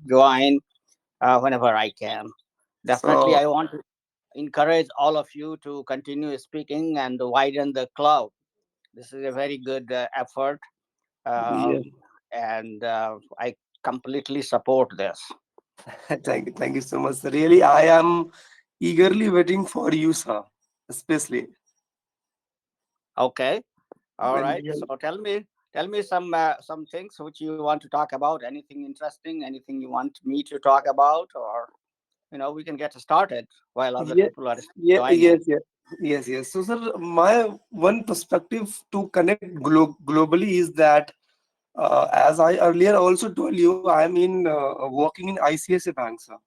join whenever I can. Definitely, So I want to encourage all of you to continue speaking and widen the cloud. This is a very good effort, yes, um, and I completely support this. thank you so much, sir. Really, I am eagerly waiting for you, sir. Especially Okay, all when right. we So tell me some things which you want to talk about. Anything interesting? Anything you want me to talk about, or we can get started while other yeah, people are yeah, joining. yes. So, sir, my one perspective to connect globally is that, as I earlier also told you, I am in working in ICSA Bank, sir.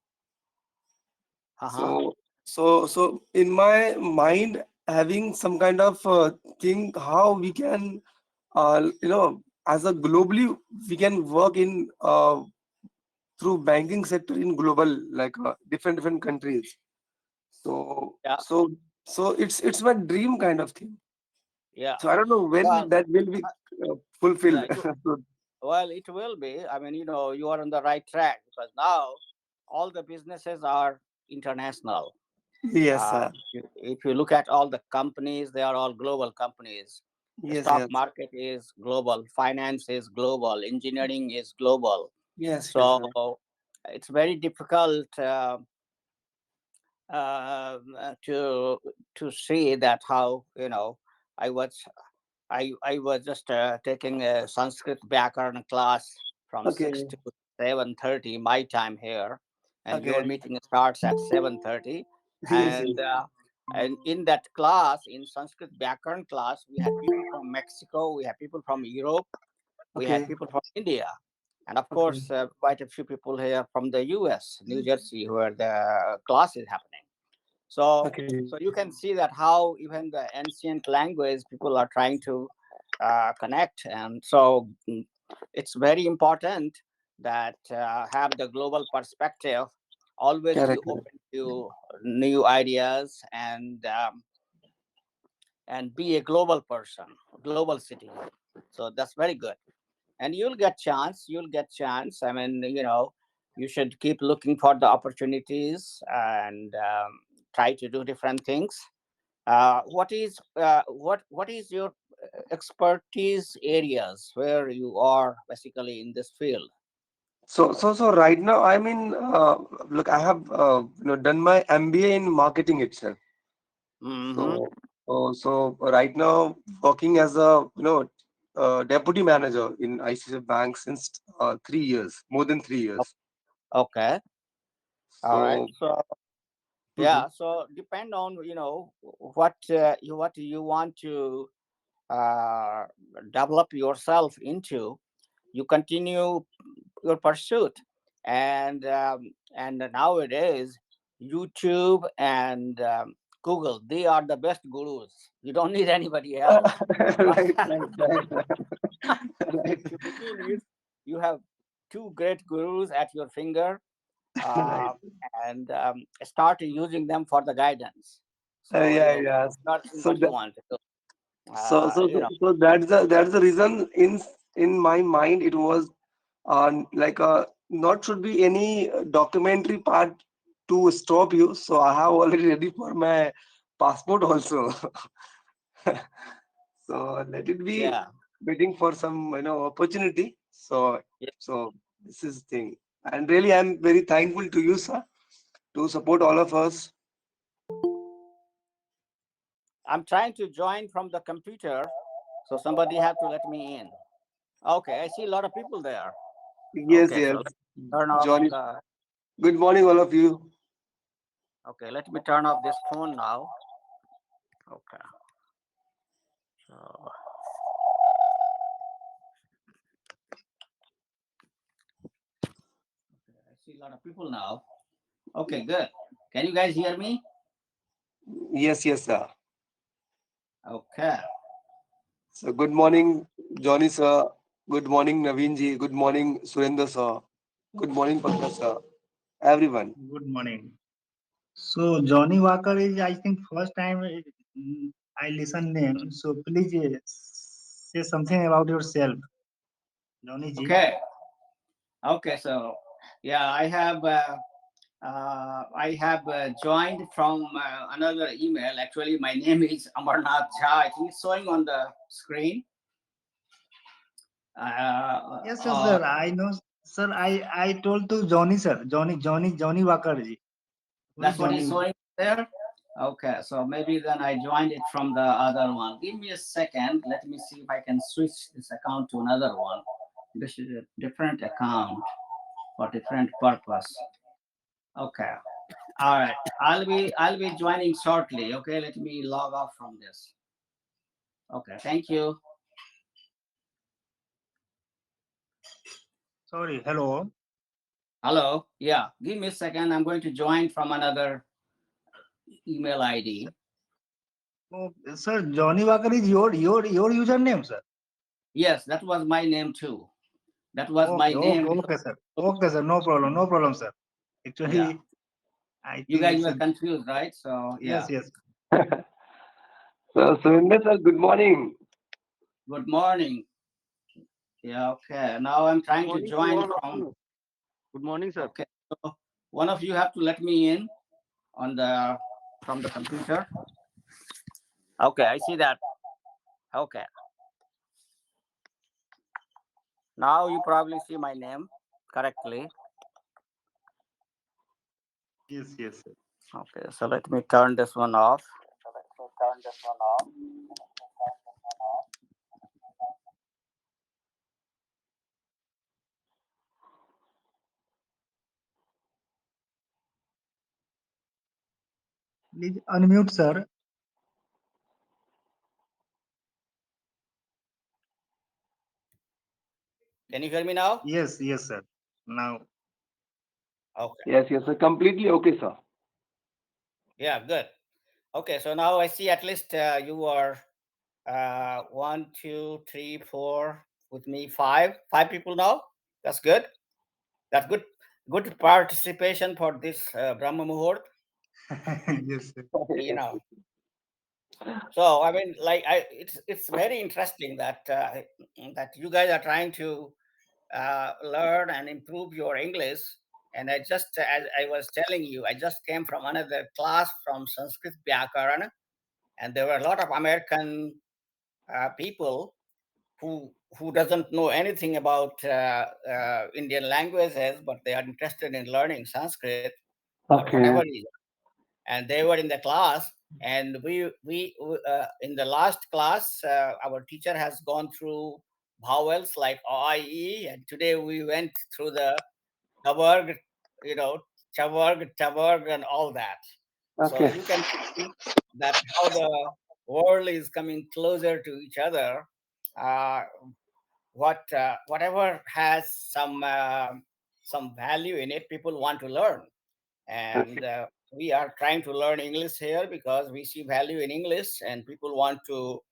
Uh huh. So in my mind, having some kind of thing, how we can, as a globally, we can work in through banking sector in global, like different countries. So Yeah. so so it's my dream kind of thing. Yeah. So I don't know when Well, that will be uh, fulfilled. yeah. Well, it will be. I mean, you are on the right track because now all the businesses are international. Yes, sir. If you look at all the companies, they are all global companies. The Yes, stock yes, market is global, finance is global, engineering is global. yes, So sir. it's very difficult to see that how I was I was just taking a Sanskrit Vyakaran class from six Okay, to 7:30 my time here, and your okay. meeting starts at 7:30. Yes, yes, And in that class, in Sanskrit Vyakaran class, we had people from Mexico, we had people from Europe, we had okay, people from India, and of okay, course quite a few people here from the U.S., New Jersey, where the class is happening. So, okay. so you can see that how even the ancient language people are trying to connect, and so it's very important that have the global perspective. Always be Correct, correct. open to new ideas and be a global person, global citizen. So that's very good, and you'll get chance. You'll get chance. I mean, you should keep looking for the opportunities and try to do different things. What is your expertise areas where you are basically in this field? So right now, I mean, look, I have done my MBA in marketing itself. Mm-hmm. So right now, working as a deputy manager in ICICI Bank since 3 years, more than 3 years. Okay. All right. So So mhm. yeah. So depend on what you want to uh, develop yourself into. You continue your pursuit, and nowadays YouTube and Google, they are the best gurus. You don't need anybody else. But Right. Right. if you believe you have two great gurus at your finger, Right. uh, and start using them for the guidance. So Yeah. not So what you that, want to do. so so You so know, so that's the reason in my mind it was like not should be any documentary part to stop you. So I have already ready for my passport also. So let it be yeah, waiting for some opportunity. So yeah. so this is thing, and really I'm very thankful to you, sir, to support all of us. I'm trying to join from the computer, so somebody have to let me in. Okay, I see a lot of people there. Yes, Okay, yes, so let's turn off Johnny. the. Good morning, all of you. Okay, let me turn off this phone now. Okay, so I see a lot of people now. Okay, good. Can you guys hear me? Yes, sir. Okay. So good morning, Johnny sir. Good morning, Naveen ji. Good morning, Surendra sir. Good morning, Pankaj sir. Everyone. Good morning. So Johnny Walker is, I think, first time I listen name. So please say something about yourself, Johnny ji. Okay. Okay. So Yeah, I have joined from another email. Actually, my name is Amarnath Jha. I think it's showing on the screen. Yes, yes, Uh, sir. I know, sir. I told to Johnny, sir. Johnny Walker ji. Who is that's what is Johnny? showing there. Okay, so maybe then I joined it from the other one. Give me a second. Let me see if I can switch this account to another one. This is a different account for different purpose. Okay. All right. I'll be joining shortly. Okay. Let me log off from this. Okay. Thank you. Sorry. Hello. Hello. Yeah. Give me a second. I'm going to join from another email ID. Oh, sir. Johnny Walker is your username, sir. Yes, that was my name too. That was my Okay, okay, name because okay, sir. Okay, sir. No problem. No problem, sir. yeah, Actually, I you think guys it's were a confused, right? So yes, yeah. yes. So, Surinder sir, good morning. Good morning. Yeah. Okay. Now I'm Good trying to morning to join all of from. you. Good morning, sir. Okay. So one of you have to let me in on the from the computer. Okay. I see that. Okay. Now you probably see my name correctly. Yes, yes, sir. Okay, so let me turn this one off. Please unmute, sir. Can you hear me now? Yes, yes, sir. Now, Okay. Yes, yes, sir. Completely okay, sir. Yeah, good. Okay, so now I see at least you are one, two, three, four with me, five people now. That's good. That's good. Good participation for this Brahma Muhurt. yes, sir. You know. So I mean, like it's very interesting that that you guys are trying to learn and improve your English. And I just, as I was telling you, I just came from another class from Sanskrit Vyakaran, and there were a lot of American people who doesn't know anything about Indian languages, but they are interested in learning Sanskrit for whatever Okay, reason. And they were in the class, and we in the last class, our teacher has gone through vowels like O, I, E, and today we went through the Tavarg, you know, Chavarg, Tavarg, and all that. So okay, you can see that how the world is coming closer to each other. Uh, whatever has some value in it, people want to learn, and okay, we are trying to learn English here because we see value in English, and people want to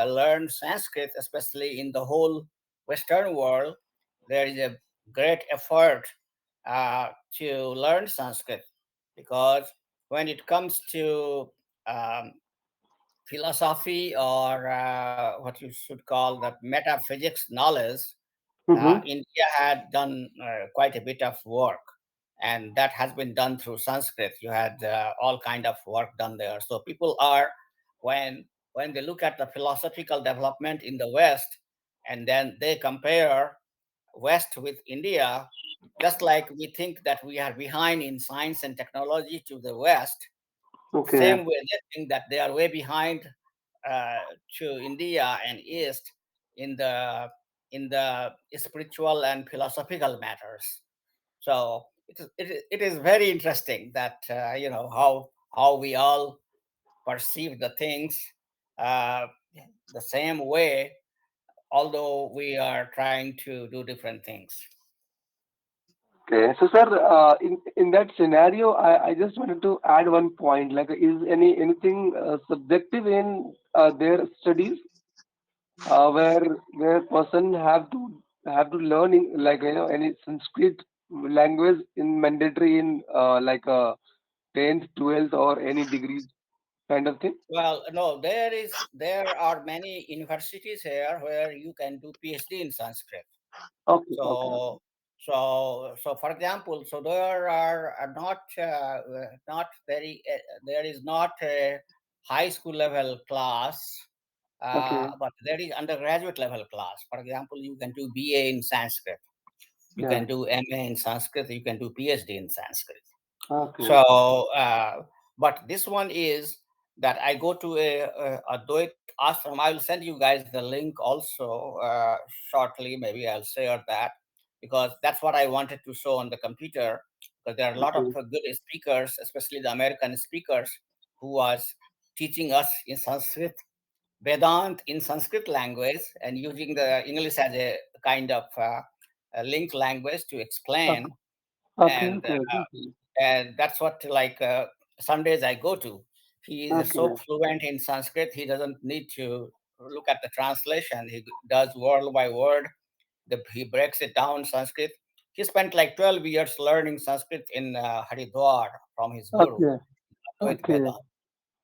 learn Sanskrit, especially in the whole Western world. There is a great effort to learn Sanskrit because when it comes to um, philosophy or what you should call the metaphysics knowledge, Mm-hmm. India had done quite a bit of work, and that has been done through Sanskrit. You had all kind of work done there. So people are when they look at the philosophical development in the West, and then they compare West with India, just like we think that we are behind in science and technology to the West, Okay, same way they think that they are way behind uh, to India and East in the spiritual and philosophical matters. So it is very interesting that how we all perceive the things uh, the same way, although we are trying to do different things. okay. So, sir, in that scenario, I just wanted to add one point. Like, is anything subjective in their studies, where person have to learn like any Sanskrit language in mandatory in like 10th, 12th, or any degrees kind of thing? Well, no, there are many universities here where you can do PhD in Sanskrit. Okay, okay, So okay. So for example, so there are not very there is not a high school level class, Okay. but there is undergraduate level class. For example, you can do BA in Sanskrit, you Yeah. can do MA in Sanskrit, you can do PhD in Sanskrit. Okay. So, but this one is that I go to a Advait ashram. I will send you guys the link also shortly. Maybe I'll share that because that's what I wanted to show on the computer. Because there are a lot of Okay. good speakers, especially the American speakers, who was teaching us in Sanskrit, Vedant in Sanskrit language, and using the English as a kind of a link language to explain. Okay. Okay. And Okay. Okay. that's what like Sundays I go to. He is so Okay. fluent in Sanskrit, he doesn't need to look at the translation. He does word by word. He breaks it down Sanskrit. He spent like 12 years learning Sanskrit in Haridwar from his guru, Okay. Advait Okay. Vedant,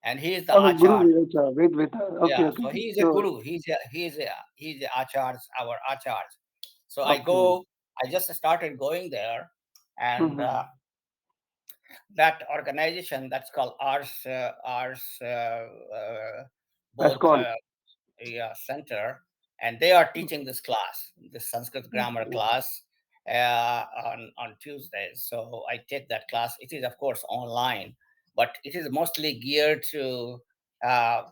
and he is the Okay. Guru Acharya. Vivecha. Wait. Okay. Yeah, Okay. so Okay. he is a So. guru. He's the Acharya, our Acharya. So I Okay. go. I just started going there, and Mm-hmm. that organization that's called Ars That's both called. yeah, center, and they are teaching this class, this Sanskrit grammar Okay. class, on Tuesdays. So I take that class. It is of course online, but it is mostly geared to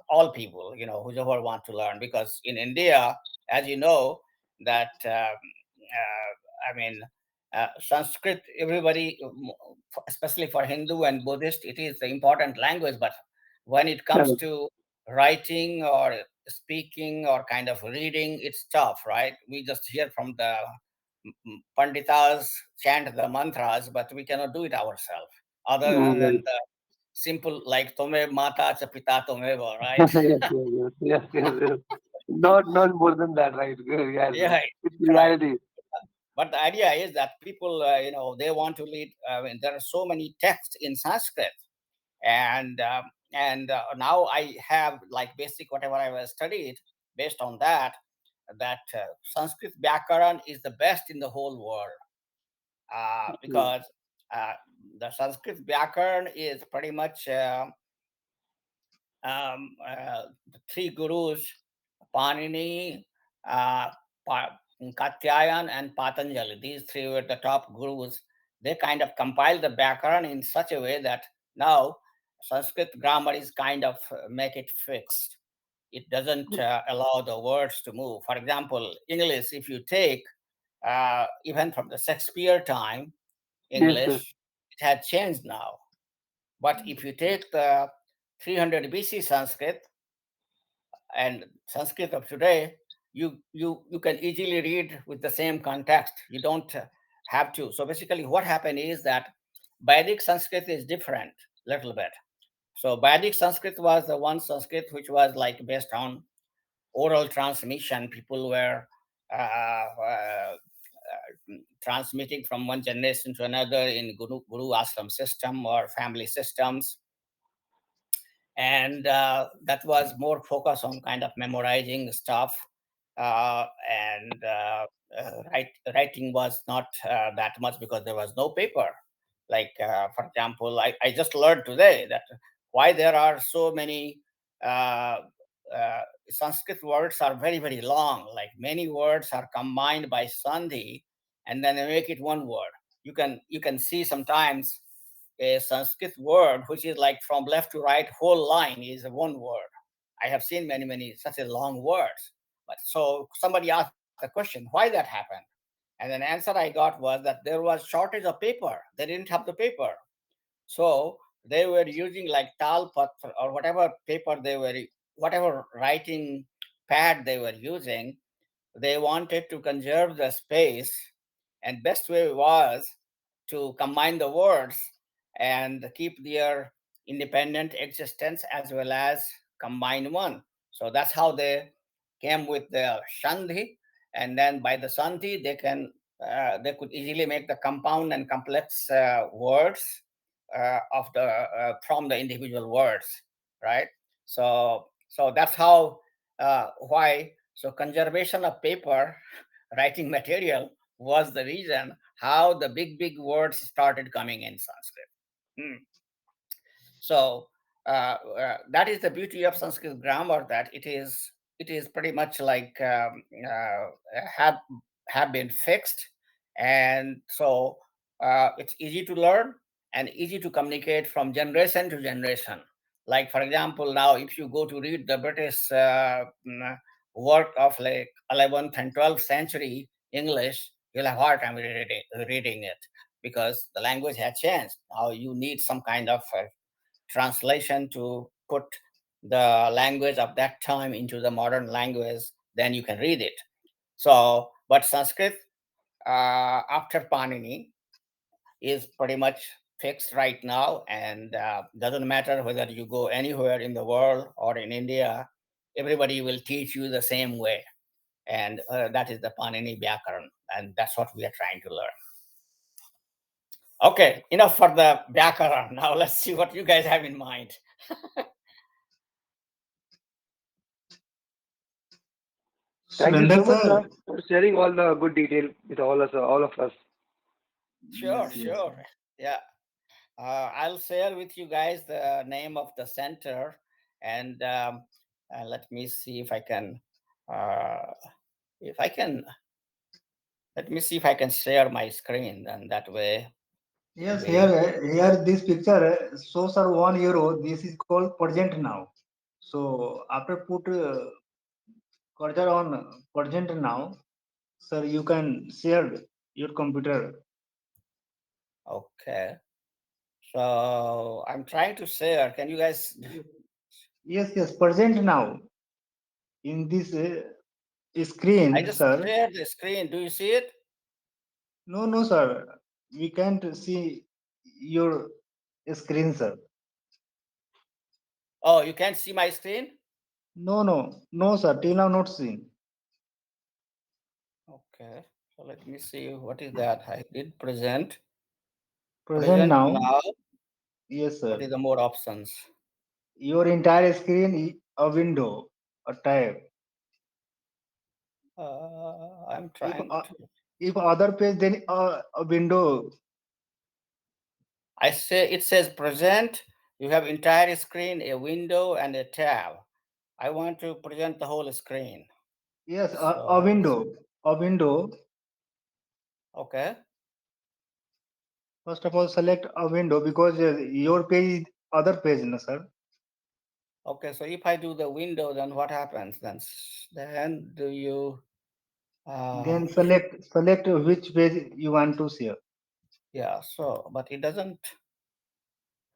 all people, whoever want to learn. Because in India, as you know, that I mean, Sanskrit, everybody, especially for Hindu and Buddhist, it is the important language. But when it comes Correct. to writing or speaking or kind of reading, it's tough, right? We just hear from the panditas chant the mantras, but we cannot do it ourselves. Other than Right. the simple like tome mata cha pita tomeva, right? Yes. Yes. Not more than that, right? Yes. Yeah, It's right. reality. But the idea is that people, they want to lead. There are so many texts in Sanskrit, and now I have like basic whatever I was studied based on that. That Sanskrit Vyakaran is the best in the whole world Okay. because uh, the Sanskrit Vyakaran is pretty much the three gurus, Panini, uh, Katyayan, and Patanjali. These three were the top gurus. They kind of compiled the Vyakaran in such a way that now Sanskrit grammar is kind of make it fixed. It doesn't allow the words to move. For example, English, if you take even from the Shakespeare time, Yes. English, it had changed now. But if you take the 300 BC Sanskrit and Sanskrit of today, you can easily read with the same context. You don't have to. So basically, what happened is that Vedic Sanskrit is different, little bit. So Vedic Sanskrit was the one Sanskrit which was like based on oral transmission. People were transmitting from one generation to another in guru ashram system or family systems, and that was more focused on kind of memorizing stuff, and writing was not that much because there was no paper. Like for example, I just learned today that why there are so many uh, Sanskrit words are very very long. Like many words are combined by sandhi, and then they make it one word. You can see sometimes a Sanskrit word which is like from left to right, whole line is one word. I have seen many such a long words. But so somebody asked the question, why that happened? And then answer I got was that there was shortage of paper. They didn't have the paper. So they were using like tal patra or whatever paper they were, whatever writing pad they were using. They wanted to conserve the space, and best way was to combine the words and keep their independent existence as well as combine one. So that's how they came with the sandhi, and then by the sandhi they could easily make the compound and complex words of the from the individual words, right? So that's how why so conservation of paper writing material was the reason how the big words started coming in Sanskrit. Hmm. So that is the beauty of Sanskrit grammar, that it is pretty much like have have been fixed, and so it's easy to learn and easy to communicate from generation to generation. Like for example, now if you go to read the British work of like 11th and 12th century English, you'll have hard time reading it, because the language has changed. Now you need some kind of translation to put the language of that time into the modern language, then you can read it. So, but Sanskrit after Panini is pretty much fixed right now, and doesn't matter whether you go anywhere in the world or in India, everybody will teach you the same way, and that is the Panini Vyakaran, and that's what we are trying to learn. Okay, enough for the Vyakaran. Now let's see what you guys have in mind. Thank you Surrender so much, sir. sir, for sharing all the good detail with all of us. Sure, Yes, yes. sure. Yeah. I'll share with you guys the name of the center, and let me see if I can. Uh, if I can, let me see if I can share my screen, and that way it'll Yes, be. here this picture shows are €1. This is called present now. So after put cursor on present now, sir, you can share your computer. Okay. So I'm trying to share. Can you guys? Yes, yes, present now in this I screen, just sir. shared the screen. Do you see it? No, no, sir. We can't see your screen, sir. Oh, you can't see my screen? No, no, no, sir. Till now not seen. Okay. So let me see. What is that? I did present. Present Present now. now. Yes, What sir. is the more options? Your entire screen is a window, a tab. I'm If trying to. if other page, then a window. I say it says present. You have entire screen, a window, and a tab. I want to present the whole screen. Yes, a So, window. A window. okay. First of all, select a window because your page is other page, no, sir. Okay. So if I do the window, then what happens? Then do you? Uh, Then select which page you want to share. yeah. So, but it doesn't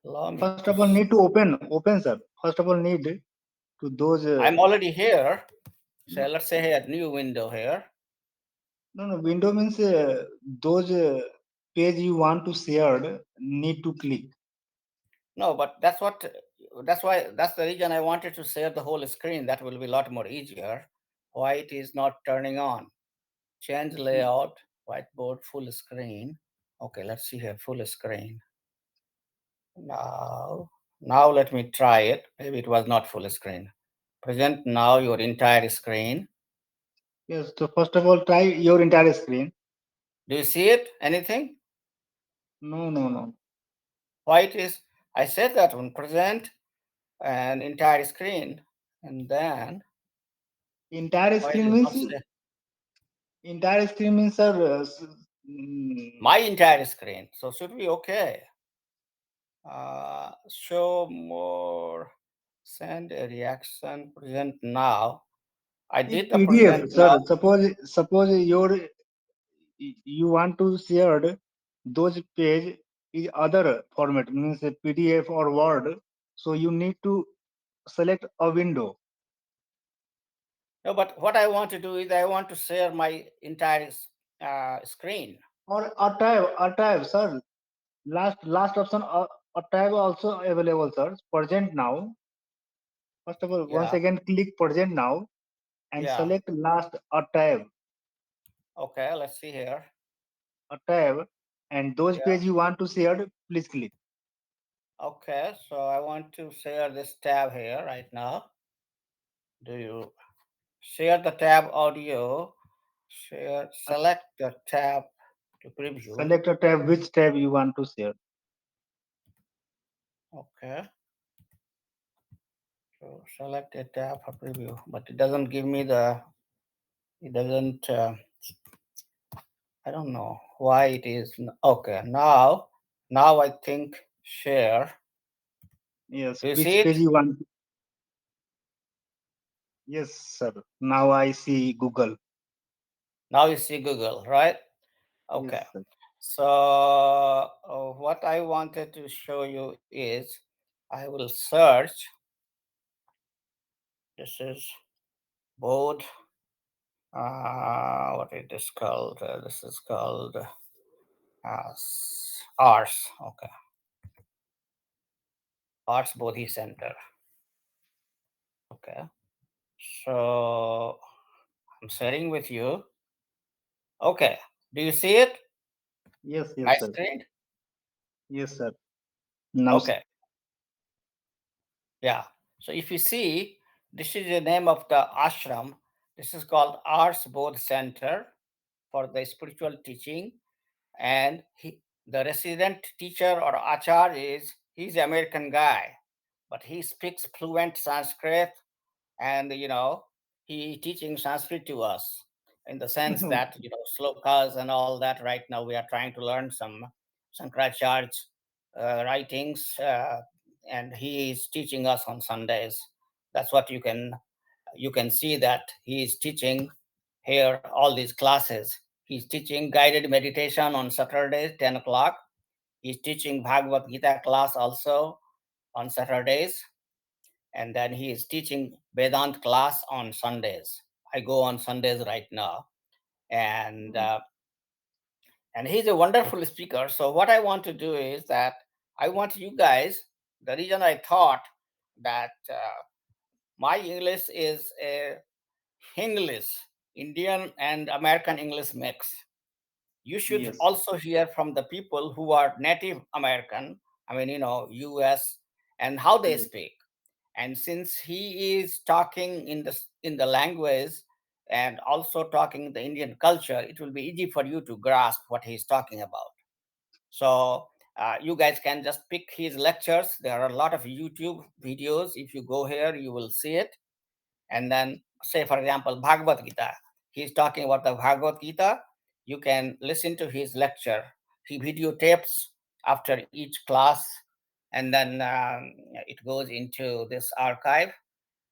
allow me First to. of all, need to open, sir. First of all, need to those. I'm already here. So No, let's say here, new window here. no, no. Window means those page you want to share need to click. No, but that's the reason I wanted to share the whole screen. That will be a lot more easier. Why it is not turning on? Change layout, whiteboard, full screen. Okay, let's see here, full screen. Now, now let me try it. Maybe it was not full screen. Present now your entire screen. Yes. So first of all, try your entire screen. Do you see it? Anything? No, no, no. Why it is? I said that one, present and entire screen, and then Entire why it screen is means not say sir. my entire screen. So should be okay. Show more, send a reaction, present now. I If did the PDF, present sir. now. Suppose your you want to share those page is other format means a PDF or Word. So you need to select a window No, but what I want to do is I want to share my entire screen. or a tab, sir. Last option, a tab also available, sir. Present now. First of all, once Yeah, again click present now and yeah, select last okay, let's see here. a tab, and those Yeah, page you want to share, please click. okay, so I want to share this tab here right now. Do you share the tab audio? Share, select the tab. to preview. Select a tab, which tab you want to share. Okay. So select a tab for preview, but it doesn't give me the. It doesn't. I don't know why it is. Okay. Now I think share. Yes, Do you see which it? page you want? Yes, sir. Now I see Google. Now you see Google, right? Yes, Okay. sir. So what I wanted to show you is I will search. This is board. What it is called? This is called Arts. Okay, Arts Bodhi Center. Okay. So I'm sharing with you. Okay. Do you see it? Yes, My yes, sir. screen? Yes, sir. Now, Okay. Yeah. So if you see, this is the name of the ashram. This is called Arts Bodh Center for the spiritual teaching. And the resident teacher or achar he's an American guy, but he speaks fluent Sanskrit, and he teaching Sanskrit to us in the sense that slokas and all that. Right now we are trying to learn some Shankaracharya's writings, and he is teaching us on Sundays. That's what you can see that he is teaching here all these classes. He's teaching guided meditation on Saturdays, 10 o'clock. He's teaching Bhagavad Gita class also on Saturdays. And then he is teaching Vedant class on Sundays. I go on Sundays right now. And he's a wonderful speaker. So what I want to do is that I want you guys, the reason I thought that my English is a English, Indian and American English mix. You should yes, also hear from the people who are Native American, US, and how they yes, speak. And since he is talking in the language and also talking the Indian culture, it will be easy for you to grasp what he's talking about. So you guys can just pick his lectures. There are a lot of YouTube videos. If you go here, you will see it. And then, say, for example, Bhagavad Gita. He's talking about the Bhagavad Gita. You can listen to his lecture. He videotapes after each class, and then it goes into this archive,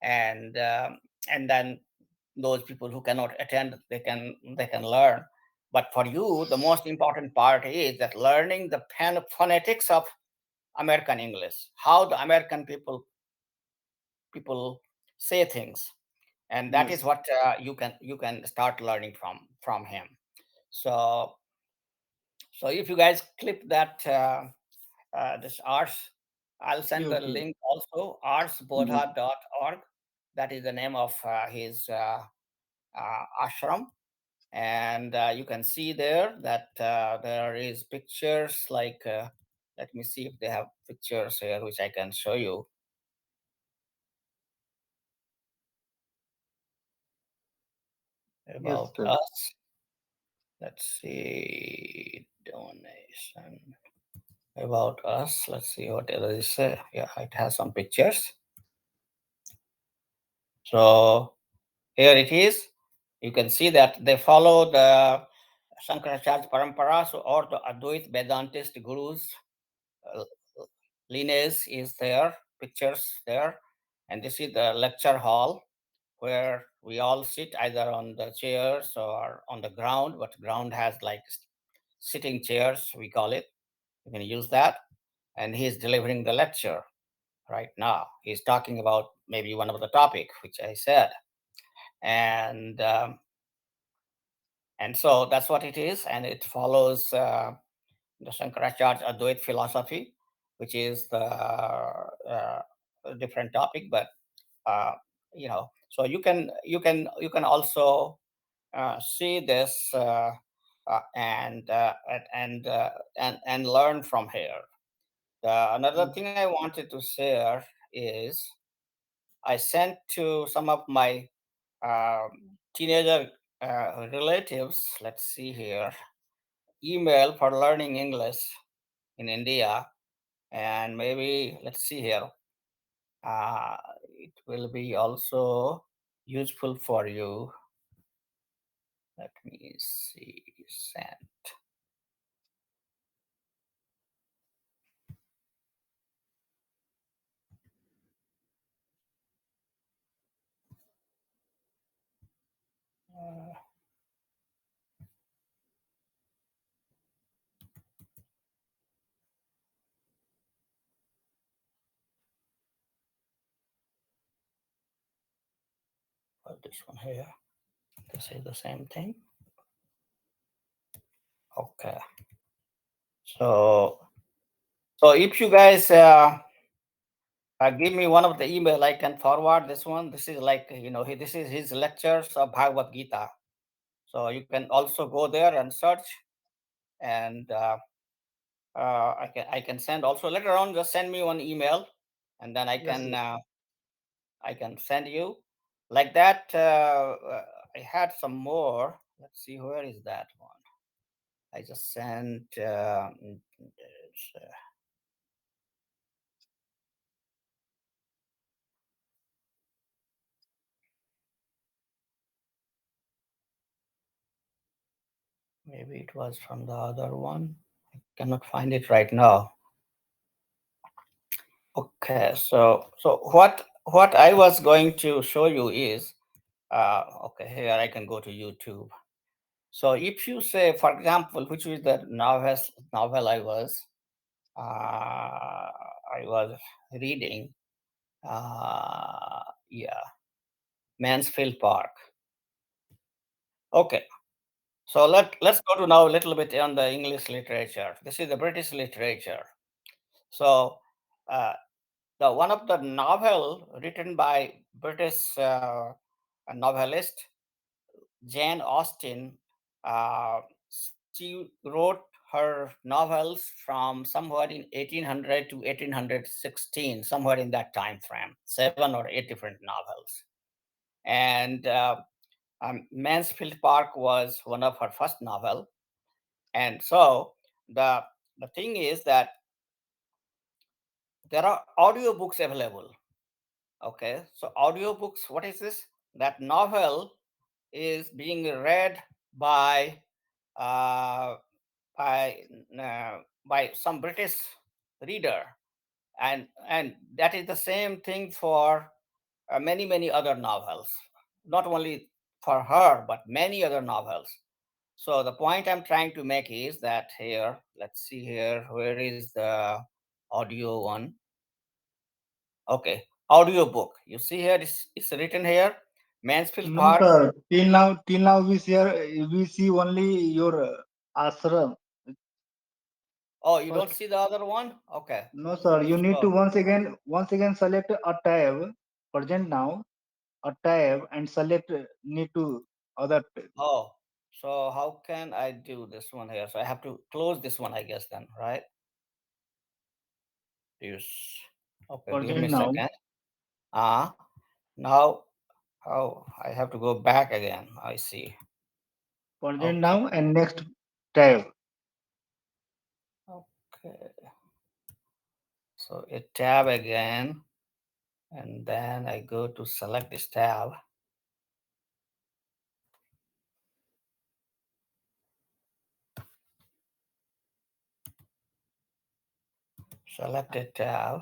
and then those people who cannot attend, they can learn. But for you, the most important part is that learning the phonetics of American English, how the American people say things, and that is yes, what you can start learning from him. So so if you guys click that this arts, I'll send the okay. link also, Yes, artsbodha.org. That is the name of his ashram. And you can see there that there is pictures like let me see if they have pictures here which I can show you yes, about sir. us. Let's see, donation about us. Let's see what does it say. Yeah, it has some pictures. So here it is. You can see that they follow the Shankaracharya Parampara, so or the Advait Vedantist gurus uh, lineage is there, pictures there. And this is the lecture hall where we all sit either on the chairs or on the ground, but ground has like sitting chairs, we call it. You can use that. And he's delivering the lecture right now. He's talking about maybe one of the topic, which I said. And so that's what it is. And it follows the Shankaracharya Advait philosophy, which is the different topic, but uh, so you can also see this and learn from here. Another thing I wanted to share is I sent to some of my teenager relatives. Let's see here. email for learning English in India, and maybe let's see here. Uh, it will be also useful for you. Let me see. Send. Uh, this one here. This is the same thing. Okay. So, so if you guys give me one of the email, I can forward this one. This is like, this is his lectures of Bhagavad Gita. So you can also go there and search, and I can send also later on. Just send me one email, and then I Yes, can yes. send you like that. I had some more. Let's see, where is that one? I just sent. Maybe it was from the other one. I cannot find it right now. Okay, so what I was going to show you is, okay, here I can go to YouTube. So if you say, for example, which is the novel I was reading, yeah, Mansfield Park. Okay, so let's go to now a little bit on the English literature. This is the British literature. So uh, the one of the novel written by British novelist Jane Austen. She wrote her novels from somewhere in 1800 to 1816, somewhere in that time frame, 7 or 8 different novels. And Mansfield Park was one of her first novel. And so the the thing is that there are audiobooks available. Okay, so audiobooks, what is this? That novel is being read by uh, by by some British reader, and that is the same thing for many other novels, not only for her but many other novels. So the point I'm trying to make is that here, let's see here, where is the audio one? Okay, audio book. You see here, it's written here, Mansfield No, Park. sir. Till now, we see only your ashram. Oh, you don't First, see the other one? Okay. no, sir. You need to So, once again select a tab. Present now, a tab, and select need to other tab. oh, so how can I do this one here? So I have to close this one, I guess, then, right? Use. Okay, give me Present a now, second. Now, oh, I have to go back again. I see. present Okay, now, and next tab. okay. So a tab again, and then I go to select this tab, select a tab,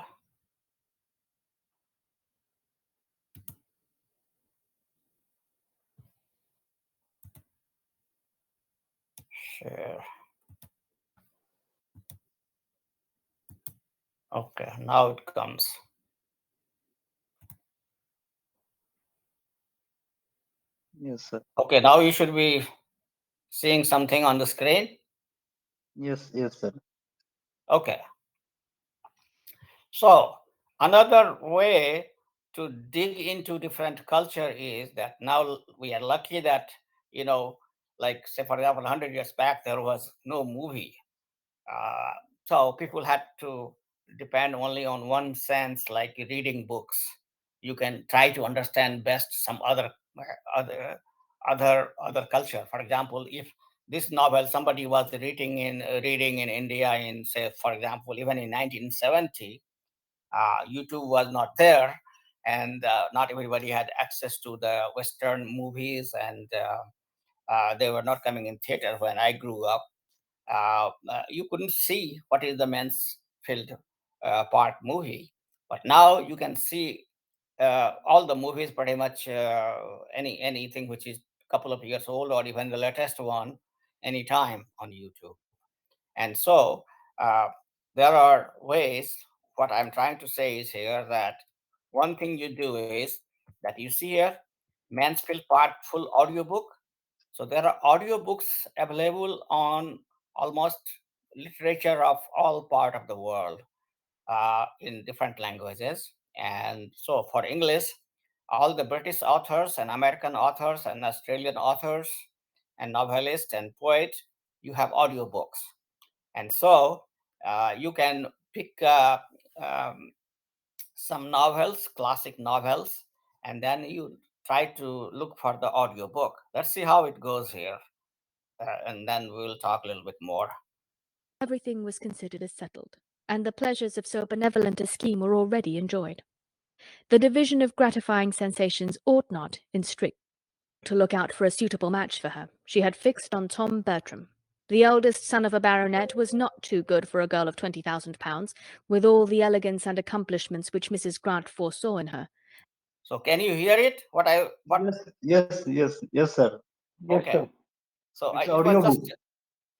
share. Okay, now it comes. Yes, sir. Okay, now you should be seeing something on the screen. Yes, yes, sir. Okay, so another way to dig into different culture is that now we are lucky that, like say for example, 100 years back, there was no movie. Uh, so people had to depend only on one sense, like reading books. You can try to understand best some other culture. For example, if this novel somebody was reading in India in, say, for example, even in 1970, YouTube was not there, and not everybody had access to the Western movies, and they were not coming in theater when I grew up. You couldn't see what is the Mansfield Park movie, but now you can see all the movies pretty much, anything which is a couple of years old or even the latest one anytime on YouTube. And so uh, there are ways. What I'm trying to say is here that one thing you do is that you see here Mansfield Park full audiobook. So there are audiobooks available on almost literature of all part of the world, in different languages. And so for English, all the British authors and American authors and Australian authors and novelists and poets, you have audiobooks. And so you can pick um, some novels, classic novels, and then you try to look for the audiobook. Let's see how it goes here, and then we'll talk a little bit more. Everything was considered as settled, and the pleasures of so benevolent a scheme were already enjoyed. The division of gratifying sensations ought not, in strict, to look out for a suitable match for her. She had fixed on Tom Bertram. The eldest son of a baronet was not too good for a girl of £20,000, with all the elegance and accomplishments which Mrs. Grant foresaw in her. So can you hear it? What? Yes, sir. Yes, Okay. sir. So It's it was just, audiobook.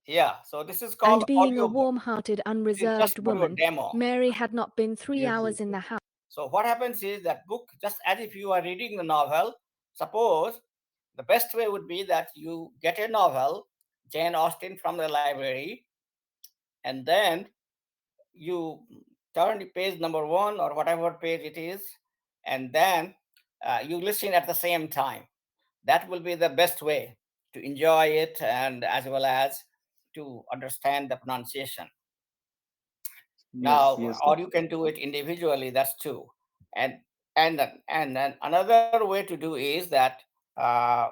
yeah. So this is called And being a audiobook. warm-hearted, It is just unreserved for your woman, demo. Mary had not been 3 hours Yes, in the yes, house. So what happens is that book, just as if you are reading the novel, suppose the best way would be that you get a novel, Jane Austen from the library, and then you turn to page number one or whatever page it is, and then you listen at the same time. That will be the best way to enjoy it and as well as to understand the pronunciation. yes, Now, yes, or sir. you can do it individually. That's two. And and then another way to do is that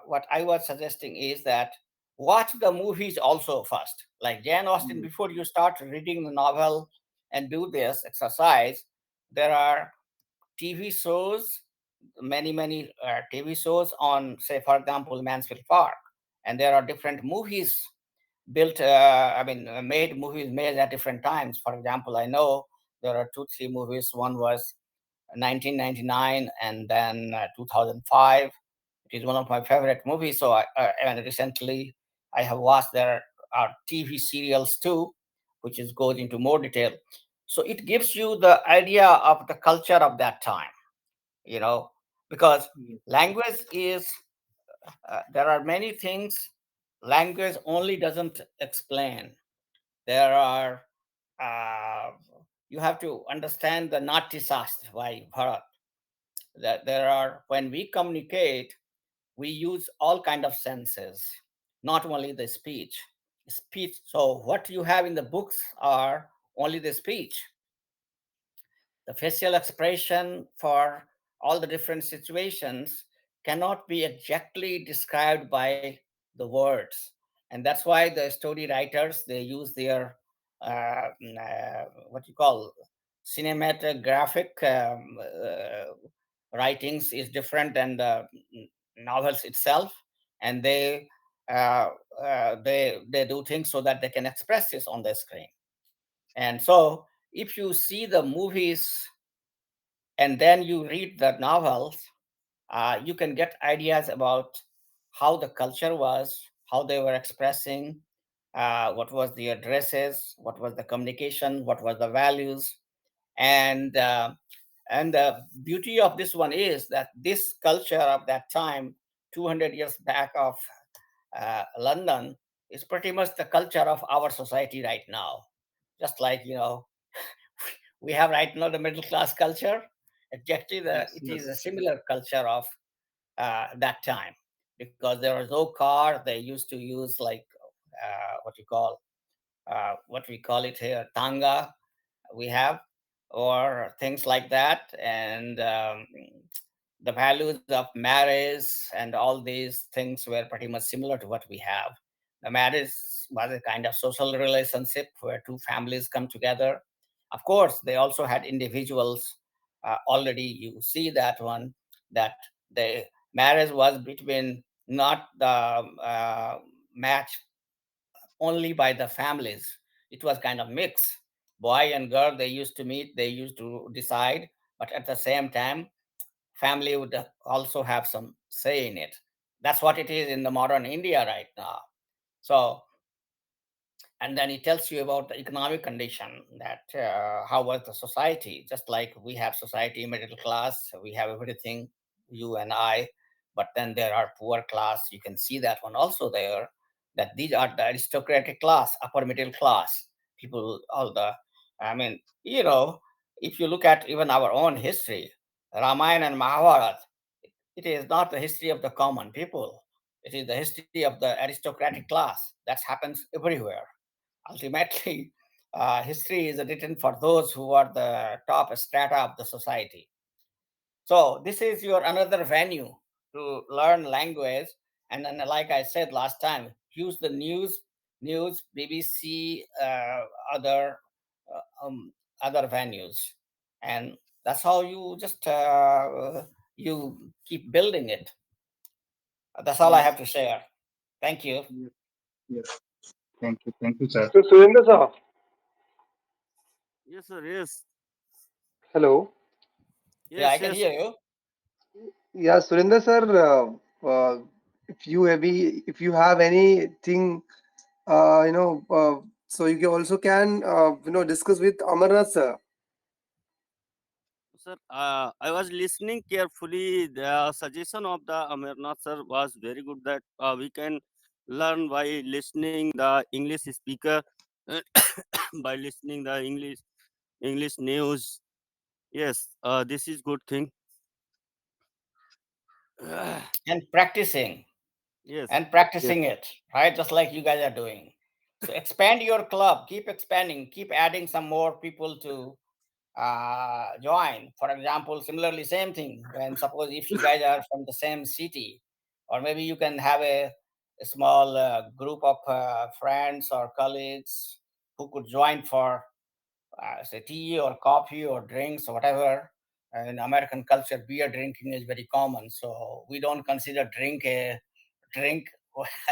what I was suggesting is that watch the movies also first. Like Jane Austen, Yes, before you start reading the novel and do this exercise, there are TV shows, many TV shows on, say, for example, Mansfield Park, and there are different movies built. Made movies made at different times. For example, I know there are two, three movies. One was 1999, and then 2005. It is one of my favorite movies. So and recently I have watched. There are TV serials too, which is goes into more detail. So it gives you the idea of the culture of that time, you know, because yes, language is, there are many things language only doesn't explain. There are, uh, you have to understand the Nati Shastra by Bharat. That there are, when we communicate, we use all kind of senses, not only the speech. So what you have in the books are only the speech. The facial expression for all the different situations cannot be exactly described by the words. And that's why the story writers, they use their what you call cinematographic writings is different than the novels itself. And uh, they do things so that they can express this on the screen. And so if you see the movies and then you read the novels, you can get ideas about how the culture was, how they were expressing, what was the addresses, what was the communication, what was the values, and the beauty of this one is that this culture of that time, 200 years back of London, is pretty much the culture of our society right now. Just like, we have right now the middle class culture. Exactly, yes, it is a yes, similar culture of that time, because there was no car. They used to use like what we call it here, tanga. We have, or things like that, and the values of marriage and all these things were pretty much similar to what we have. The marriage was a kind of social relationship where two families come together. Of course, they also had individuals. Already, you see that one, that the marriage was between not the match only by the families. It was kind of mix. Boy and girl, they used to meet, they used to decide, but at the same time, family would also have some say in it. That's what it is in the modern India right now. So, and then it tells you about the economic condition, that how was the society. Just like we have society, middle class, we have everything, you and I, but then there are poor class. You can see that one also there, that these are the aristocratic class, upper middle class people, all the, I mean, if you look at even our own history, Ramayana and Mahabharata, it is not the history of the common people. It is the history of the aristocratic class. That happens everywhere. Ultimately, history is written for those who are the top strata of the society. So this is your another venue to learn language. And then, like I said last time, use the news, BBC, other other venues, and that's how you just you keep building it. That's all I Yes, have to share. Thank you. yes, yes. Thank you, sir. So Surendra sir, Yes, sir. Yes. hello. Yeah, I Yes, can yes. hear you. Yeah, Surendra sir, if you have anything, so you can also can discuss with Amarnath sir. Sir, I was listening carefully. The suggestion of the Amarnath sir was very good that we can learn by listening the English speaker, by listening the English news. Yes, this is good thing. And practicing. Yes, And Yes. practicing it, right? Just like you guys are doing. So expand your club, keep expanding, keep adding some more people to join. For example, similarly, same thing. When suppose if you guys are from the same city, or maybe you can have a small group of friends or colleagues who could join for say tea or coffee or drinks or whatever. In American culture, beer drinking is very common, so we don't consider drink a drink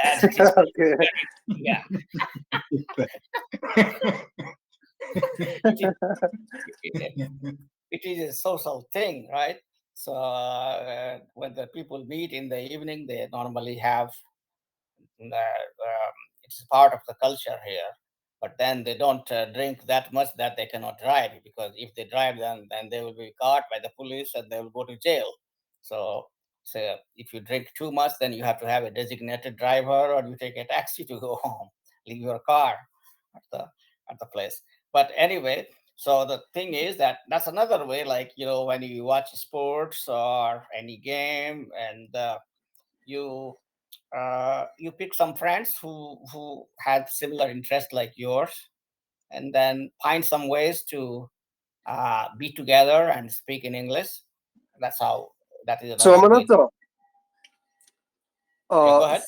as it is. Okay. Yeah, it is. It is a social thing, right? So when the people meet in the evening, they normally have it's part of the culture here. But then they don't drink that much that they cannot drive, because if they drive, then they will be caught by the police and they will go to jail. So if you drink too much, then you have to have a designated driver, or you take a taxi to go home, leave your car at the at the place. But anyway, so the thing is that that's another way, like when you watch sports or any game, and you pick some friends who had similar interests like yours, and then find some ways to be together and speak in English. That's how. That is So another Amarnath, way. sir, Yeah, go uh, ahead.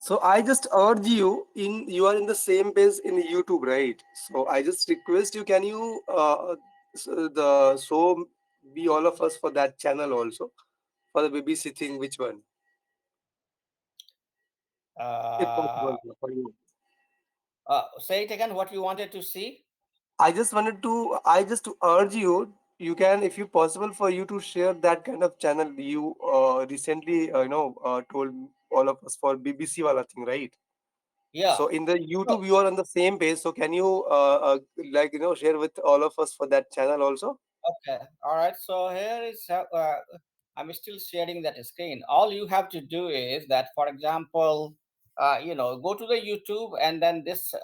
so I just urge you, in you are in the same page in YouTube, right? So I just request you, can you the so be all of us for that channel also, for the BBC thing, which one, if Uh, possible for you. say it again. What you wanted to see? I just to urge you, you can, if you possible for you to share that kind of channel you recently told all of us for BBC wala thing, right? Yeah. So in the Oh, YouTube you are on the same page. So can you share with all of us for that channel also? okay. All right. So here is how, I'm still sharing that screen. All you have to do is that, for example, go to the YouTube, and then this.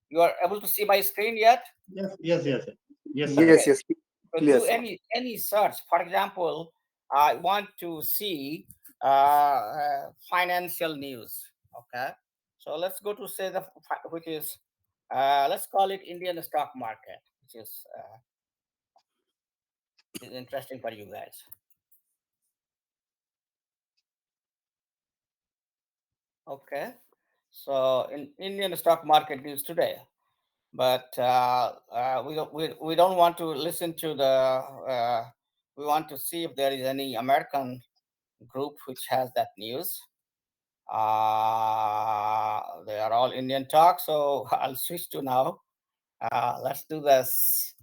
You are able to see my screen yet? Yes, yes, yes, yes, sir. Yes, Okay. yes, So clear, do sir. any search. For example, I want to see financial news. Okay. So let's go to say which is let's call it Indian stock market, which is interesting for you guys. Okay. So in Indian stock market news today, but we don't want to listen to the. We want to see if there is any American group which has that news. They are all Indian talk, so I'll switch to now. Let's do this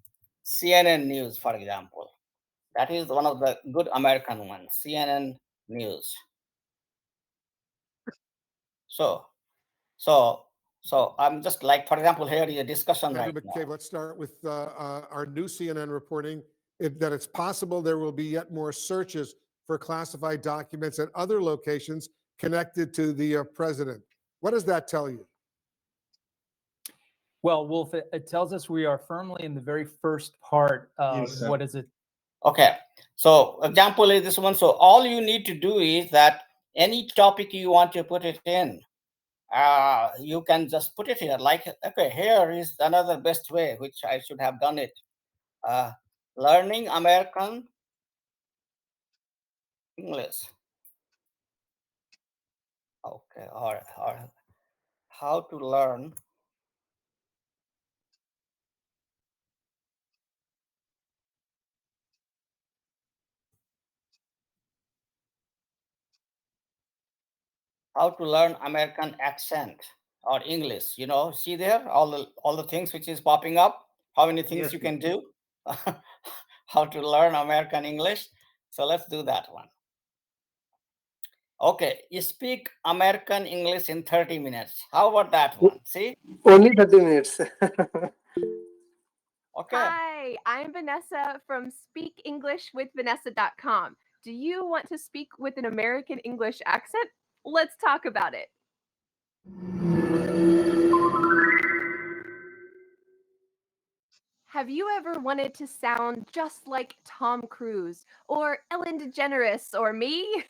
CNN news, for example. That is one of the good American ones, CNN news. So, so, so I'm just like, for example, here is a discussion right Andrew now. McCabe, let's start with our new CNN reporting that it's possible there will be yet more searches for classified documents at other locations connected to the president. What does that tell you? Well, Wolf, it tells us we are firmly in the very first part of Yes, sir. what is it? Okay, so example is this one. So all you need to do is that any topic you want to put it in, you can just put it here. Like, okay, here is another best way, which I should have done it. Learning American English. Okay, or how to learn American accent or English. You know, see there all the things which is popping up. How many things Yes, you sir. can do? How to learn American English. So let's do that one. Okay, you speak American English in 30 minutes. How about that one? See? Only 30 minutes. Okay. Hi, I'm Vanessa from speakenglishwithvanessa.com. Do you want to speak with an American English accent? Let's talk about it. Have you ever wanted to sound just like Tom Cruise or Ellen DeGeneres or me?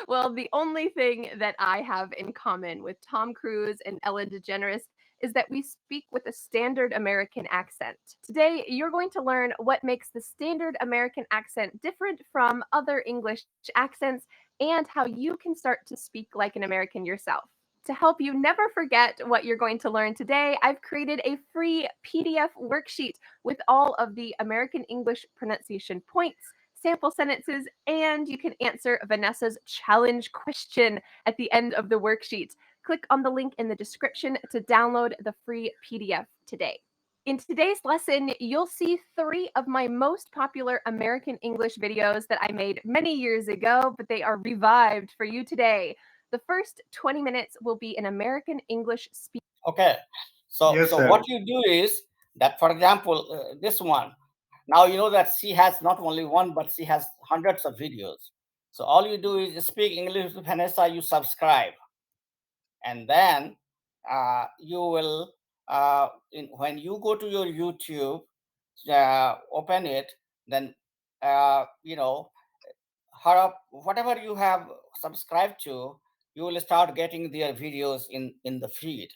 Well, the only thing that I have in common with Tom Cruise and Ellen DeGeneres is that we speak with a standard American accent. Today, you're going to learn what makes the standard American accent different from other English accents and how you can start to speak like an American yourself. To help you never forget what you're going to learn today, I've created a free PDF worksheet with all of the American English pronunciation points, sample sentences, and you can answer Vanessa's challenge question at the end of the worksheet. Click on the link in the description to download the free PDF today. In today's lesson, you'll see 3 of my most popular American English videos that I made many years ago, but they are revived for you today. The first 20 minutes will be an American English speech. Okay. So Yes, so sir. what you do is that, for example, this one. Now you know that she has not only one, but she has hundreds of videos. So all you do is speak English with Vanessa. You subscribe, and then you will when you go to your YouTube, open it, then you know, whatever you have subscribed to, you will start getting their videos in the feed,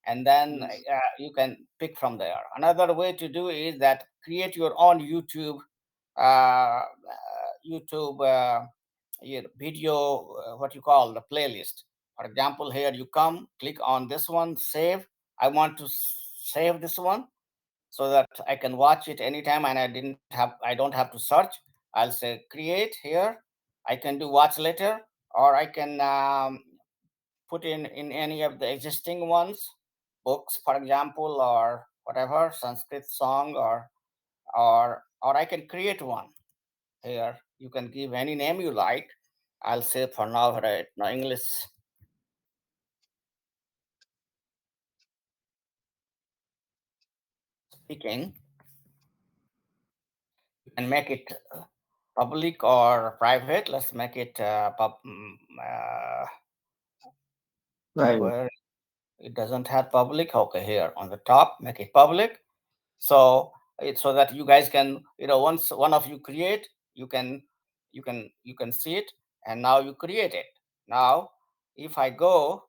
and then Yes. you can pick from there. Another way to do is that create your own uh, YouTube video, what you call the playlist. For example, here you come, click on this one, save. I want to save this one so that I can watch it anytime, and I don't have to search. I'll say create here. I can do watch later, or I can put in any of the existing ones, books, for example, or whatever, Sanskrit song, or I can create one here. You can give any name you like. I'll say for now, right now, English speaking. You can make it public or private. Let's make it Right. where it doesn't have public. Okay, here on the top, make it public. So it's so that you guys can, once one of you create, you can see it, and now you create it. Now, if I go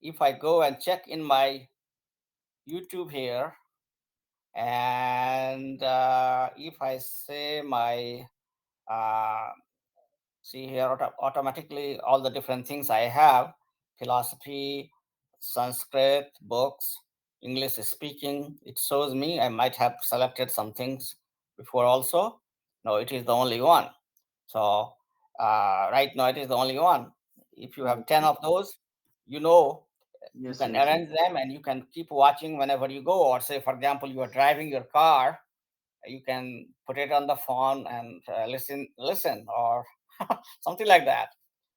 and check in my YouTube here, and if I say my see here automatically all the different things I have: philosophy, Sanskrit books, English speaking. It shows me I might have selected some things before also. No, it is the only one. So right now it is the only one. If you have Yes, 10 yes, of those, you know, you yes, can yes, arrange them and you can keep watching whenever you go. Or say, for example, you are driving your car, you can put it on the phone and listen, or something like that.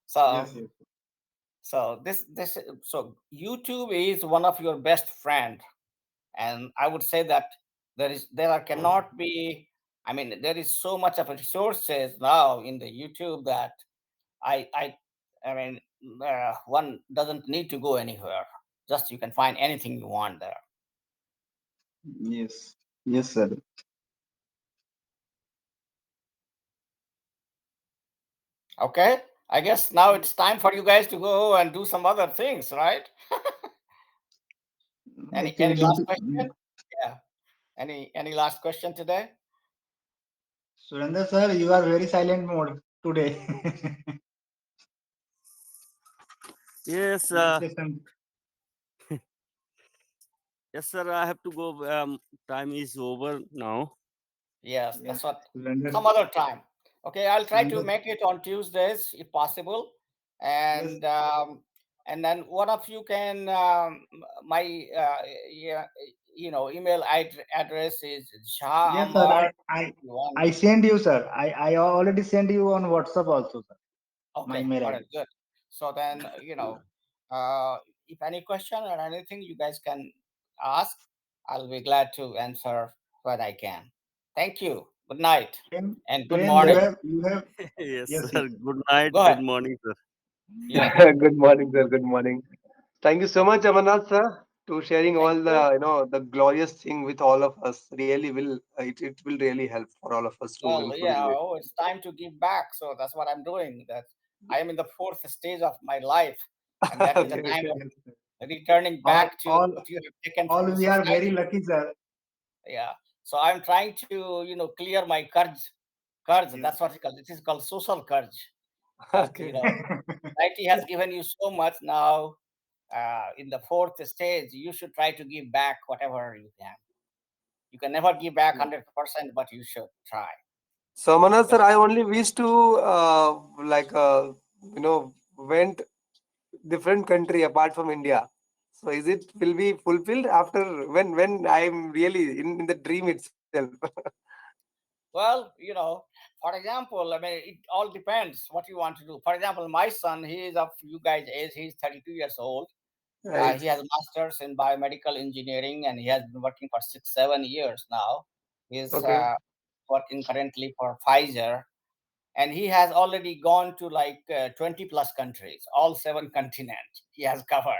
So yes, yes, so YouTube is one of your best friend, and I would say that cannot be. I mean, there is so much of resources now in the YouTube that I I I mean, one doesn't need to go anywhere. Just you can find anything you want there. yes, yes, sir. Okay, I guess now it's time for you guys to go and do some other things, right? Any Actually, last question? Yeah. Any last question today? Surendra sir, you are very silent mode today. Yes, You say some. yes, sir. I have to go. Time is over now. Yes, Yes, that's what. Surendra. Some other time. Okay, I'll try to Surendra. make it on Tuesdays if possible, Yes, and and then one of you can my yeah, email address is yes, sir. Amar. I, You want? I send you, sir. I already send you on WhatsApp also, sir. My Okay, mail all ID. right, good. So then uh, if any question or anything you guys can ask, I'll be glad to answer what I can. Thank you. Good night Same, and good same. morning. You have. Yes, Yes, sir. yes. Good night. Go Good ahead. morning, sir. Yeah. Good morning, sir. Good morning. Thank you so much, Okay. Amarnath, sir, to sharing Thank all you. the glorious thing with all of us. Really will it will really help for all of us to Well, include yeah. in it. Oh, it's time to give back. So that's what I'm doing. That I am in the fourth stage of my life, and that is the Okay. time of Yes, sir. returning All, back to all, what you have taken all. from the We are very society. lucky, sir. Yeah. So I'm trying to, clear my courage. Courage. Yes. That's what it called. It is called social courage. That Okay. society has given you so much now. In the fourth stage, you should try to give back whatever you can. You can never give back 100%, but you should try So Amarnath, because sir, I only wish to like went different country apart from India. So is it will be fulfilled after when I'm really in the dream itself? well, for example, I mean, it all depends what you want to do. For example, my son, he is of you guys' age. He's 32 years old. Right. He has a master's in biomedical engineering, and he has been working for 6, 7 years now. He's Okay. working currently for Pfizer, and he has already gone to like 20 plus countries, all seven continents he has covered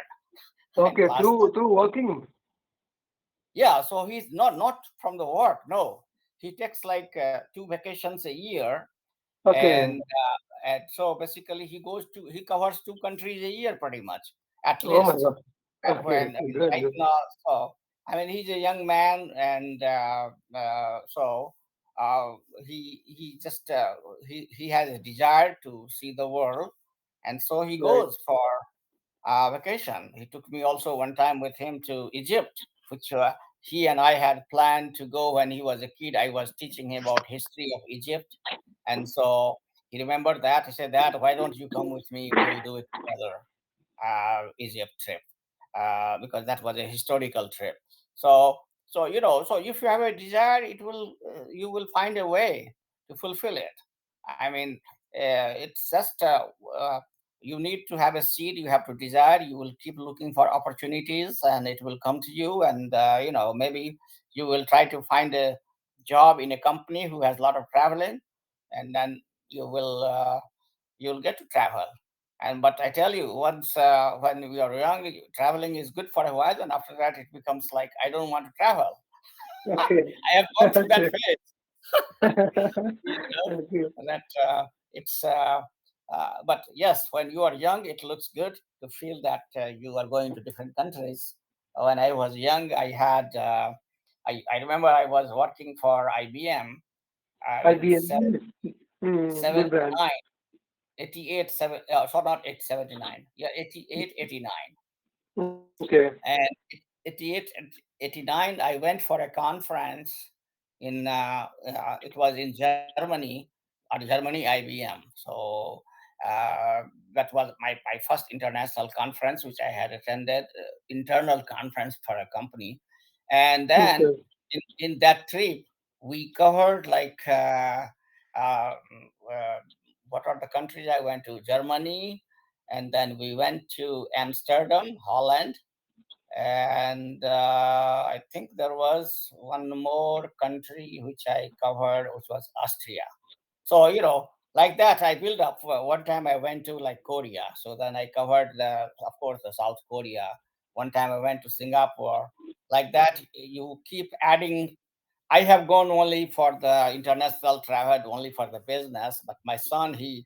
in the Okay. last. Through working. Yeah, so he's not from the work. No, he takes like 2 vacations a year, Okay. and so basically he covers 2 countries a year pretty much at Oh my least. God. And Okay. when I mean, Good. right Good. now, so I mean, he's a young man, and so uh, he just he has a desire to see the world, and so he Right. goes for vacation. He took me also one time with him to Egypt, which he and I had planned to go when he was a kid. I was teaching him about history of Egypt, and so he remembered that. He said, "That why don't you come with me? We'll do it together." Egypt trip, because that was a historical trip. So if you have a desire, you will find a way to fulfill it. I mean, it's just you need to have a seed. You have to desire. You will keep looking for opportunities, and it will come to you. And maybe you will try to find a job in a company who has a lot of traveling, and then you'll get to travel. And but I tell you, once when we are young, traveling is good for a while, and after that, it becomes like I don't want to travel. Okay. I have gone through that Okay. phase. You Okay. that it's. But yes, when you are young, it looks good to feel that you are going to different countries. When I was young, I had. I remember I was working for IBM in IBM. Good brand. 79, 88, 7, so not 879, yeah, 88, 89. Okay. And 88 and 89, I went for a conference in it was in Germany, or Germany IBM. So uh, that was my first international conference, which I had attended, internal conference for a company. And then Okay. in that trip, we covered like uh, what are the countries I went to? Germany, and then we went to Amsterdam, Holland, and I think there was one more country which I covered, which was Austria. So like that, I built up. One time I went to like Korea, so then I covered of course, the South Korea. One time I went to Singapore. Like that, you keep adding. I have gone only for the international travel, only for the business. But my son, he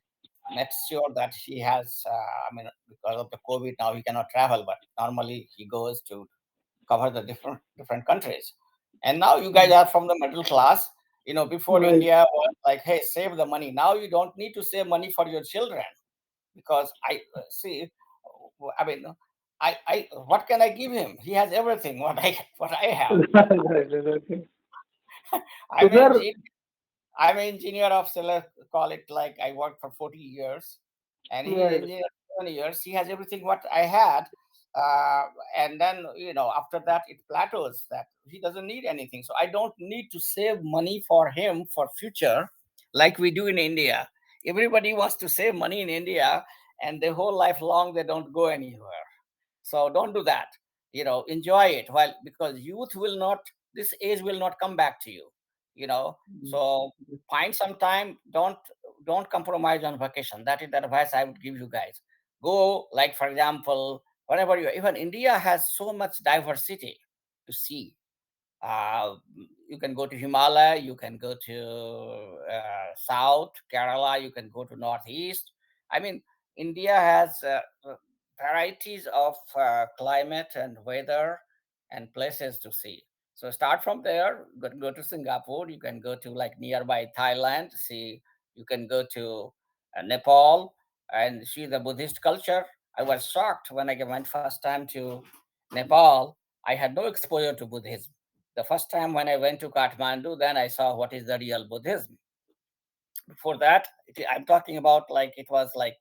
makes sure that he has. I mean, because of the COVID now, he cannot travel. But normally, he goes to cover the different countries. And now you guys are from the middle class. Before Right. India was like, hey, save the money. Now you don't need to save money for your children, because I see. I mean, I what can I give him? He has everything. What I have. Right. Right. Okay. So, I'm sir. I'm an engineer of solar, call it like I worked for 40 years, and he is Right. engineer 20 years. He has everything what I had. Uh, and then, after that, it plateaus that he doesn't need anything. So I don't need to save money for him for future like we do in India. Everybody wants to save money in India, and their whole life long, they don't go anywhere. So don't do that. Enjoy it while, because youth will not, this age will not come back to you. You know, so find some time. Don't compromise on vacation. That is the advice I would give you guys. Go, like for example, wherever you, even India has so much diversity to see. uh, you can go to Himalaya, you can go to South Kerala, you can go to Northeast. I mean, India has varieties of climate and weather and places to see. So start from there. Go to Singapore. You can go to like nearby Thailand. See, you can go to Nepal and see the Buddhist culture. I was shocked when I went first time to Nepal. I had no exposure to Buddhism. The first time when I went to Kathmandu, then I saw what is the real Buddhism. Before that, I'm talking about like it was like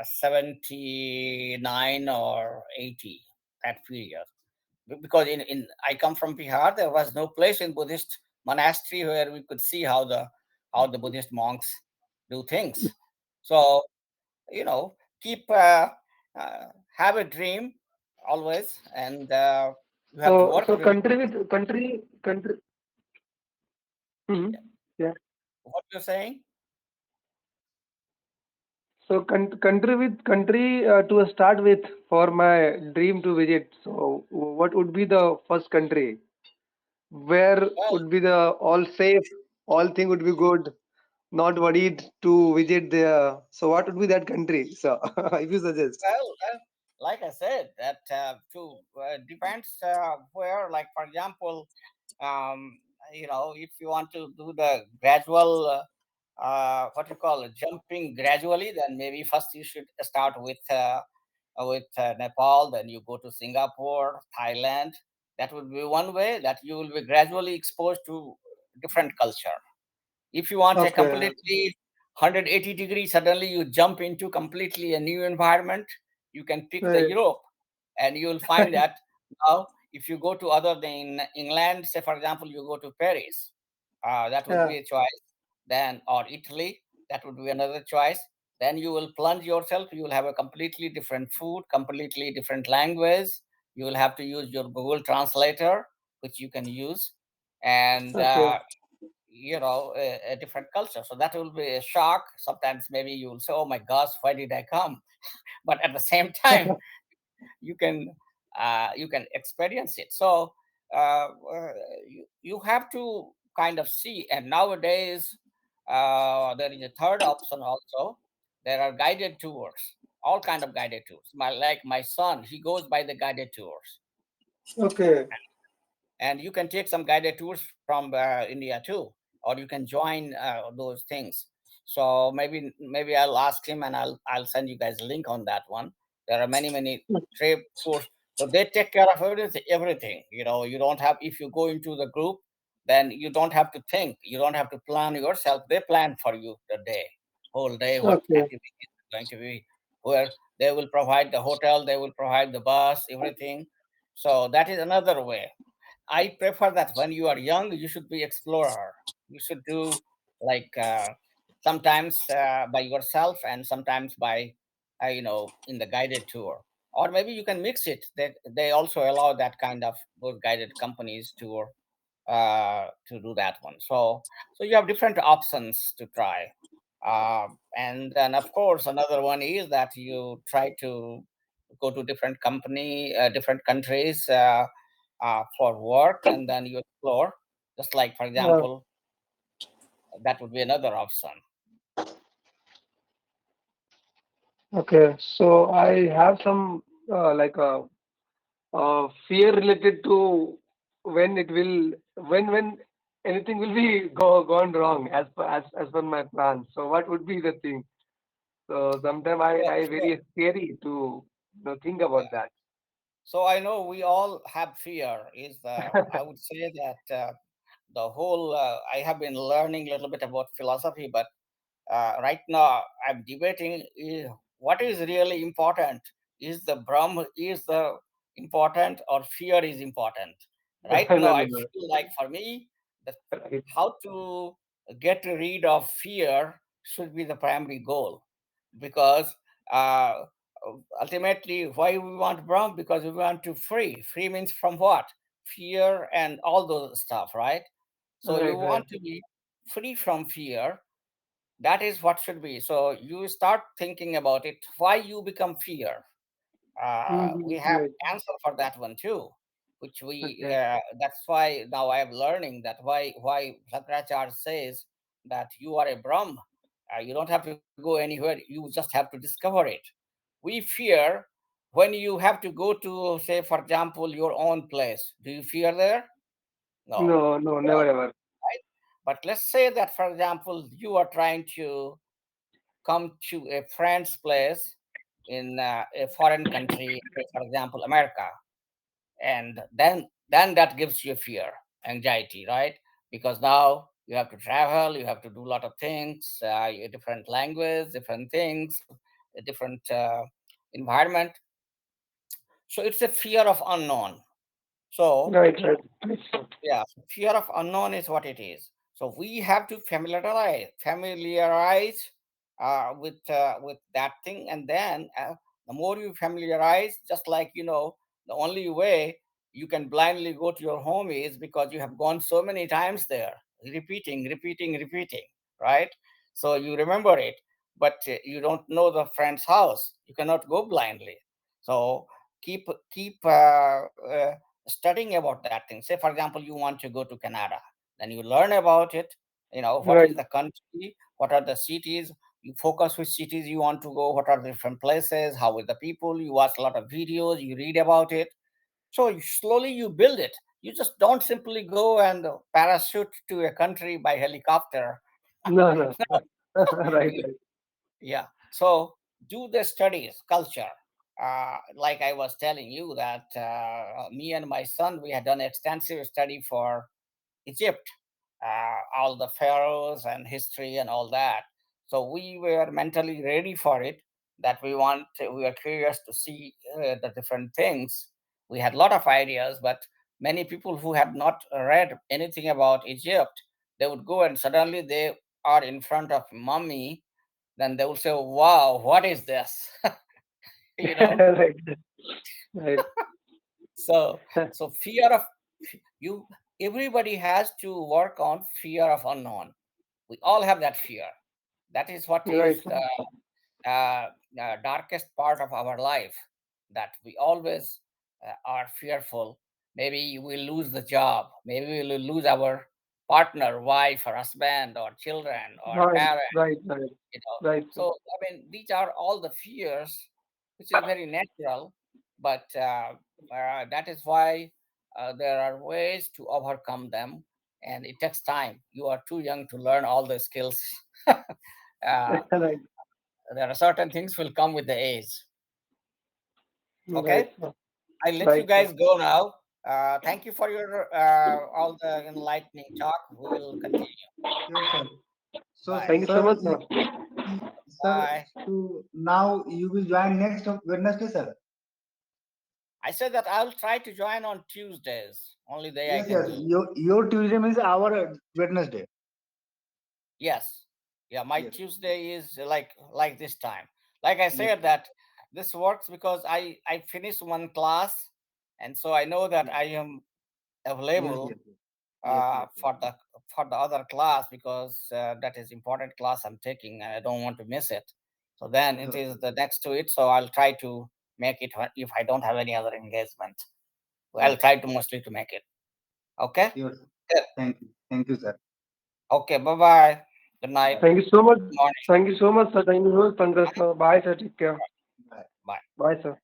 79 or 80, that period. Because in I come from Bihar, there was no place in Buddhist monastery where we could see how the Buddhist monks do things. So keep uh, have a dream always, and you have to So, work really. country. Mhm. Yeah. What you're saying? So, country with country to start with for my dream to visit. So, what would be the first country? Where Well, would be the all safe, all thing would be good, not worried to visit there. So, what would be that country? So, if you suggest. like I said, that to depends where. Like for example, um, if you want to do the gradual, what you call it, jumping gradually, then maybe first you should start with Nepal, then you go to Singapore, Thailand. That would be one way that you will be gradually exposed to different culture. If you want a Okay. completely 180 degrees, suddenly you jump into completely a new environment, you can pick the Right. Europe, and you will find that now if you go to other than England, say for example, you go to Paris, that would Yeah. be a choice. Then, or Italy, that would be another choice. Then you will plunge yourself, you will have a completely different food, completely different language. You will have to use your Google Translator, which you can use. And Okay. a different culture, so that will be a shock. Sometimes maybe you will say, oh my gosh, why did I come? But at the same time, you can you can experience it. So you have to kind of see. And nowadays, there is a third option also. There are guided tours, all kind of guided tours. My son, he goes by the guided tours. Okay. And you can take some guided tours from India too, or you can join those things. So maybe I'll ask him, and I'll send you guys a link on that one. There are many trip tours, so they take care of everything. You don't have, if you go into the group, then you don't have to think, you don't have to plan yourself. They plan for you the day, whole day, what Okay. activity is going to be, where they will provide the hotel, they will provide the bus, everything. So that is another way. I prefer that when you are young, you should be explorer. You should do like sometimes by yourself and sometimes by in the guided tour, or maybe you can mix it. They also allow that kind of those guided companies tour to do that one. So you have different options to try, and then of course another one is that you try to go to different company, different countries. For work, and then you explore. Just like, for Uh, example, that would be another option. okay. So I have some like fear related to when it will when anything will be gone wrong as per my plan. So what would be the thing? So sometimes I So, very scary to think about yeah. that. So I know we all have fear. Is I would say that the whole. I have been learning a little bit about philosophy, but right now I'm debating what is really important. Is the Brahm is the important, or fear is important? Right No, now no, I no. feel like for me, the Right. how to get rid of fear should be the primary goal, because uh, ultimately why we want Brahm, because we want to free means from what? Fear and all those stuff, right? So you Right, right. want to be free from fear. That is what should be. So you start thinking about it, why you become fear. We have Right. answer for that one too, which we Okay. that's why now I am learning that why Shankaracharya says that you are a Brahm. You don't have to go anywhere, you just have to discover it. We fear when you have to go to, say for example, your own place. Do you fear there? No, No, no, you never don't, ever. right? But let's say that, for example, you are trying to come to a friend's place in a foreign country, say for example America, and then that gives you fear, anxiety, right? Because now you have to travel, you have to do a lot of things, different language, different things, a different environment. So it's a fear of unknown. So Right, right. yeah, fear of unknown is what it is. So we have to familiarize with that thing, and then the more you familiarize, just like the only way you can blindly go to your home is because you have gone so many times there, repeating, right? So you remember it, but you don't know the friend's house. You cannot go blindly. So keep studying about that thing. Say, for example, you want to go to Canada, then you learn about it. What is Right. the country? What are the cities? You focus which cities you want to go. What are the different places? How are the people? You watch a lot of videos. You read about it. So slowly you build it. You just don't simply go and parachute to a country by helicopter. No, no. No, Right, you, right. yeah. So do the studies, culture. Like I was telling you that me and my son, we had done extensive study for Egypt, all the pharaohs and history and all that. So we were mentally ready for it. That we were curious to see the different things. We had a lot of ideas, but many people who had not read anything about Egypt, they would go and suddenly they are in front of mummy, then they will say, "Wow, what is this?" you know. Right, right. So so fear of you. Everybody has to work on fear of unknown. We all have that fear. That is what Right, is the darkest part of our life. That we always are fearful. Maybe we'll lose the job. Maybe we'll lose our partner, wife, or husband, or children, or right, parents. right, right, right, sir. So I mean, these are all the fears, which is very natural, but that is why there are ways to overcome them, and it takes time. You are too young to learn all the skills. Right. There are certain things will come with the age. Right. Okay, I'll let you Right, sir. guys go now. Thank you for your all the enlightening talk. We will continue. Sure, sir. So, Bye. Thank you so sir, much, sir. sir, Bye. so now you will join next Wednesday, sir. I said that I'll try to join on Tuesdays. Only day I Yes, can yes. do. Your Tuesday means our Wednesday. Yes. Yeah, my Yes, Tuesday is like this time. Like I yes, said that this works because I finished one class, and so I know that I am yes, available yes, yes, yes, yes. for the other class because that is important class I'm taking and I don't want to miss it. So then it Sure, is sure, the next to it. So I'll try to make it if I don't have any other engagement. I'll sure, try to mostly to make it. Okay. sure, sir. Good. Thank you, sir. Okay. Bye bye. Good night. Bye, Thank you so much. Good morning. Thank you so much, sir. Thank you so much, Pankaj, sir. Bye, sir. Take care. bye. Bye. Bye, sir.